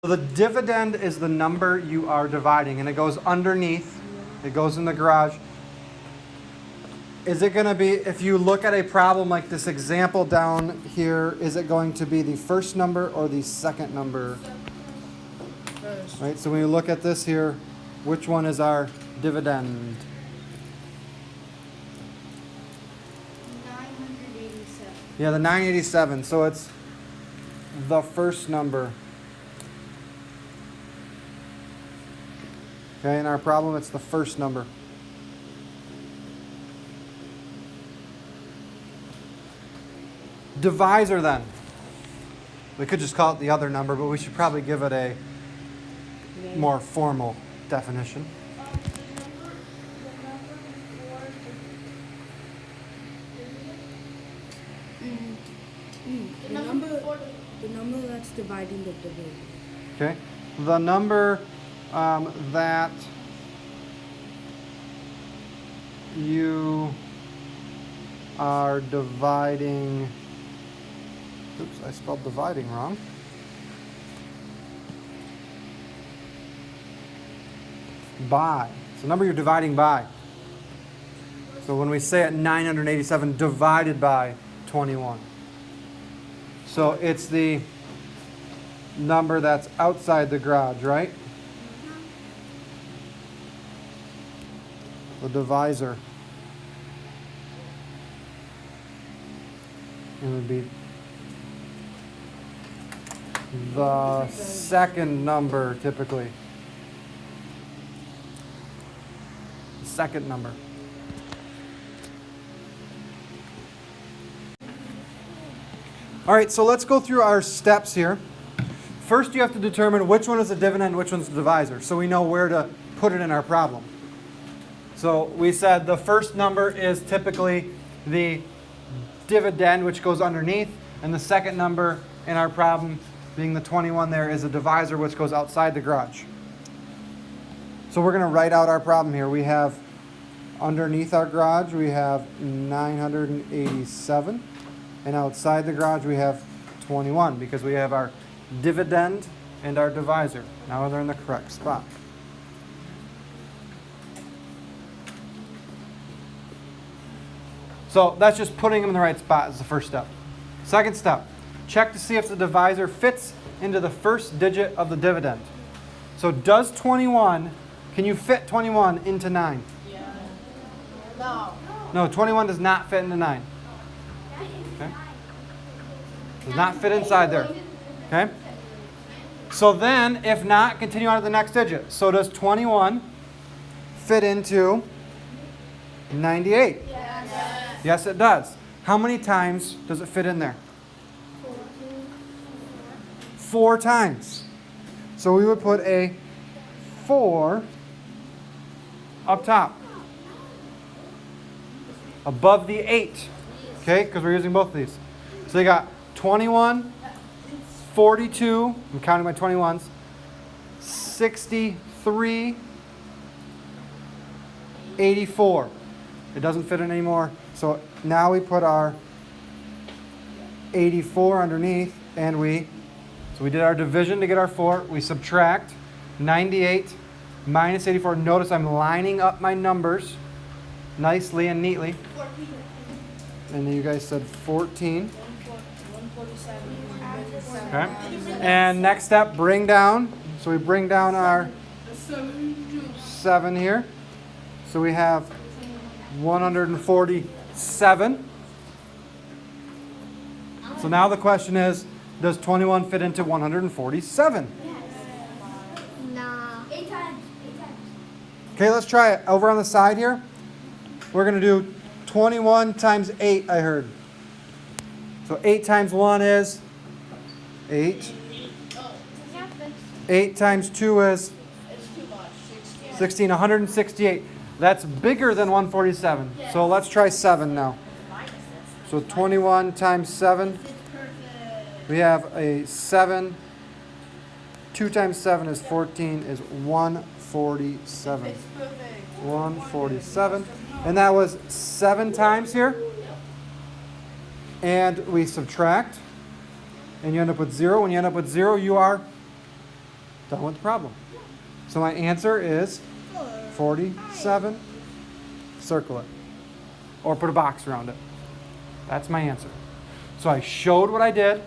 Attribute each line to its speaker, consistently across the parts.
Speaker 1: So the dividend is the number you are dividing, and it goes underneath. It goes in the garage. Is it going to be, if you look at a problem like this example down here, is it going to be the first number or the second number?
Speaker 2: First.
Speaker 1: Right, so when you look at this here, which one is our dividend?
Speaker 3: 987.
Speaker 1: Yeah, the 987. So it's the first number. Okay, in our problem, it's the first number. Divisor then. We could just call it the other number, but we should probably give it a more formal definition.
Speaker 2: The number that's dividing the division.
Speaker 1: Okay, the number that you are dividing. Oops, I spelled dividing wrong. By. It's the number you're dividing by. So when we say it 987 divided by 21. So it's the number that's outside the garage, right? The divisor. It would be the second number typically. The second number. All right, so let's go through our steps here. First, you have to determine which one is the dividend, which one's the divisor, so we know where to put it in our problem. So we said the first number is typically the dividend, which goes underneath, and the second number in our problem, being the 21 there, is a divisor, which goes outside the garage. So we're going to write out our problem here. We have underneath our garage, we have 987. And outside the garage, we have 21 because we have our dividend and our divisor. Now they're in the correct spot. So that's just putting them in the right spot is the first step. Second step, check to see if the divisor fits into the first digit of the dividend. So does 21, can you fit 21 into 9?
Speaker 3: Yeah. No.
Speaker 1: No, 21 does not fit into 9. Okay? Does not fit inside there. Okay? So then, if not, continue on to the next digit. So does 21 fit into 98?
Speaker 3: Yes.
Speaker 1: Yes, it does. How many times does it fit in there? 4 times. So we would put a 4 up top. Above the 8. Okay, because we're using both of these. So you got 21, 42, I'm counting my 21s, 63, 84. It doesn't fit in anymore. So now we put our 84 underneath, and so we did our division to get our 4. We subtract 98 minus 84. Notice I'm lining up my numbers nicely and neatly.
Speaker 3: 14.
Speaker 1: And then you guys said 14.
Speaker 3: 147.
Speaker 1: Okay. And next step, bring down. So we bring down our 7 here. So we have 147. So now the question is, does 21 fit into 147?
Speaker 3: Nah. 8 times.
Speaker 1: Okay, let's try it. Over on the side here, we're going to do 21 times 8, I heard. So 8 times 1 is 8. 8 times 2 is 16. 168. That's bigger than 147. So let's try 7 now. So 21 times 7. We have a 7. 2 times 7 is 14 is 147. 147. And that was 7 times here. And we subtract. And you end up with 0. When you end up with 0, you are done with the problem. So my answer is 47. Circle it. Or put a box around it. That's my answer. So I showed what I did,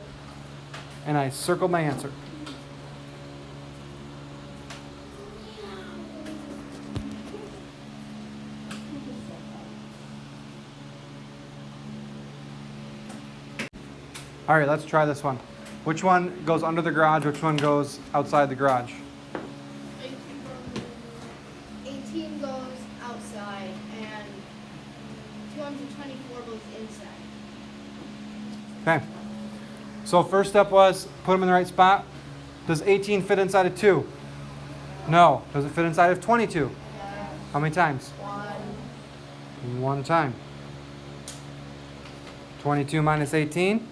Speaker 1: and I circled my answer. All right, let's try this one. Which one goes under the garage? Which one goes outside the garage?
Speaker 3: 18 goes outside and 224 goes inside.
Speaker 1: Okay. So first step was put them in the right spot. Does 18 fit inside of 2? No. Does it fit inside of 22?
Speaker 3: Yes.
Speaker 1: How many times?
Speaker 3: 1.
Speaker 1: One time. 22 minus 18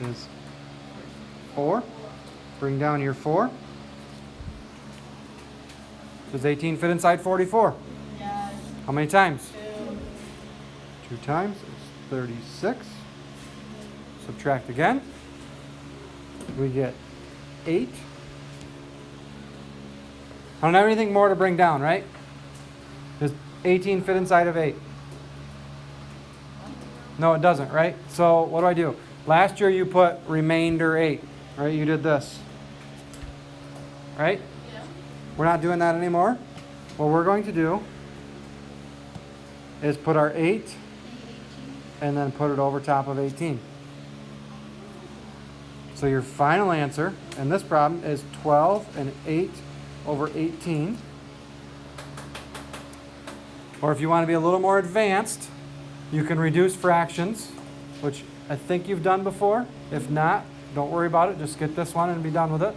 Speaker 1: is 4. Bring down your 4. Does 18 fit inside 44?
Speaker 3: Yes.
Speaker 1: How many times?
Speaker 3: 2.
Speaker 1: 2 times is 36. Subtract again. We get 8. I don't have anything more to bring down, right? Does 18 fit inside of 8? No, it doesn't, right? So what do? Last year you put remainder 8, right? You did this, right?
Speaker 3: Yeah.
Speaker 1: We're not doing that anymore. What we're going to do is put our 8 and then put it over top of 18. So your final answer in this problem is 12 and 8 over 18. Or if you want to be a little more advanced, you can reduce fractions, which I think you've done before. If not, don't worry about it. Just get this one and be done with it.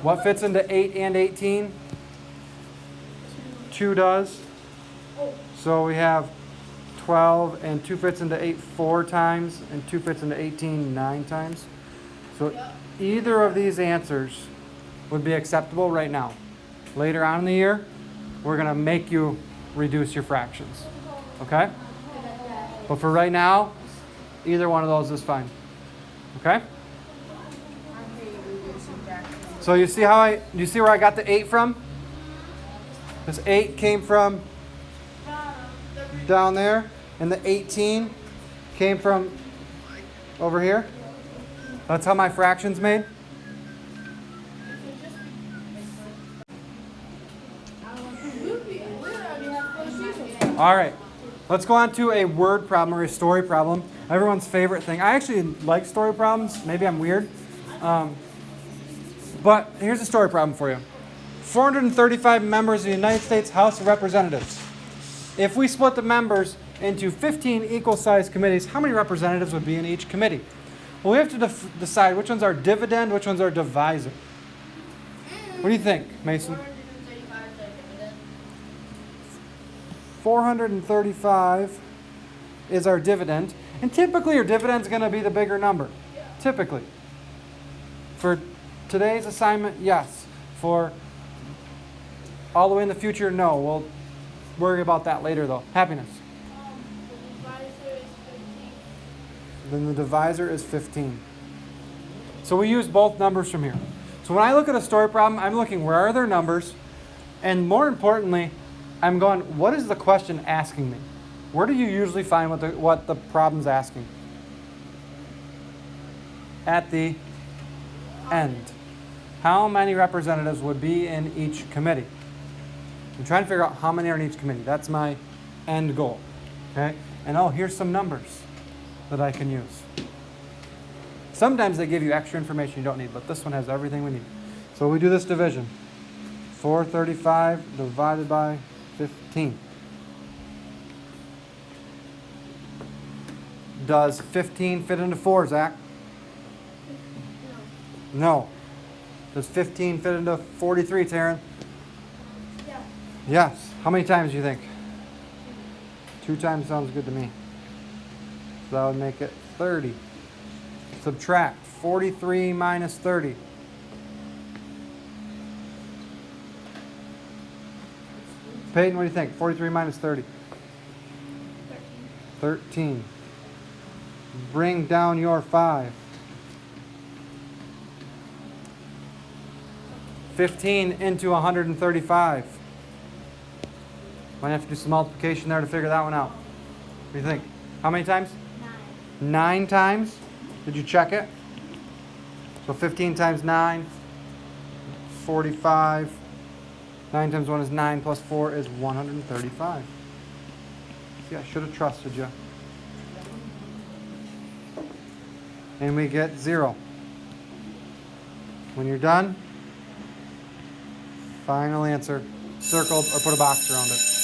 Speaker 1: What fits into 8 and 18? 2 does. So we have 12 and 2 fits into 8 4 times and 2 fits into 18 9 times. So either of these answers would be acceptable right now. Later on in the year, we're going to make you reduce your fractions. Okay? But for right now, either one of those is fine. Okay? So you see where I got the 8 from? This 8 came from down there, and the 18 came from over here. That's how my fraction's made. All right, let's go on to a word problem or a story problem. Everyone's favorite thing. I actually like story problems. Maybe I'm weird. But here's a story problem for you. 435 members of the United States House of Representatives. If we split the members into 15 equal-sized committees, how many representatives would be in each committee? Well, we have to decide which one's our dividend, which one's our divisor. What do you think, Mason? 435 is our dividend. And typically your dividend's going to be the bigger number. Typically. For today's assignment, yes. For all the way in the future, no. We'll worry about that later, though. Happiness. Then the divisor is 15. So we use both numbers from here. So when I look at a story problem, I'm looking where are their numbers, and more importantly, I'm going, what is the question asking me? Where do you usually find what the problem's asking? At the end. How many representatives would be in each committee? I'm trying to figure out how many are in each committee. That's my end goal. Okay? And here's some numbers that I can use. Sometimes they give you extra information you don't need, but this one has everything we need. So we do this division. 435 divided by 15. Does 15 fit into 4, Zach? No. Does 15 fit into 43, Taryn?
Speaker 3: Yeah.
Speaker 1: Yes. How many times do you think? 2 times sounds good to me. So that would make it 30. Subtract 43 minus 30. Peyton, what do you think? 43 minus 30. 13. Bring down your 5. 15 into 135. Might have to do some multiplication there to figure that one out. What do you think? How many times?
Speaker 3: 9.
Speaker 1: 9 times? Did you check it? So 15 times 9, 45. 9 times 1 is 9 plus 4 is 135. See, I should have trusted you. And we get 0. When you're done, final answer, circled or put a box around it.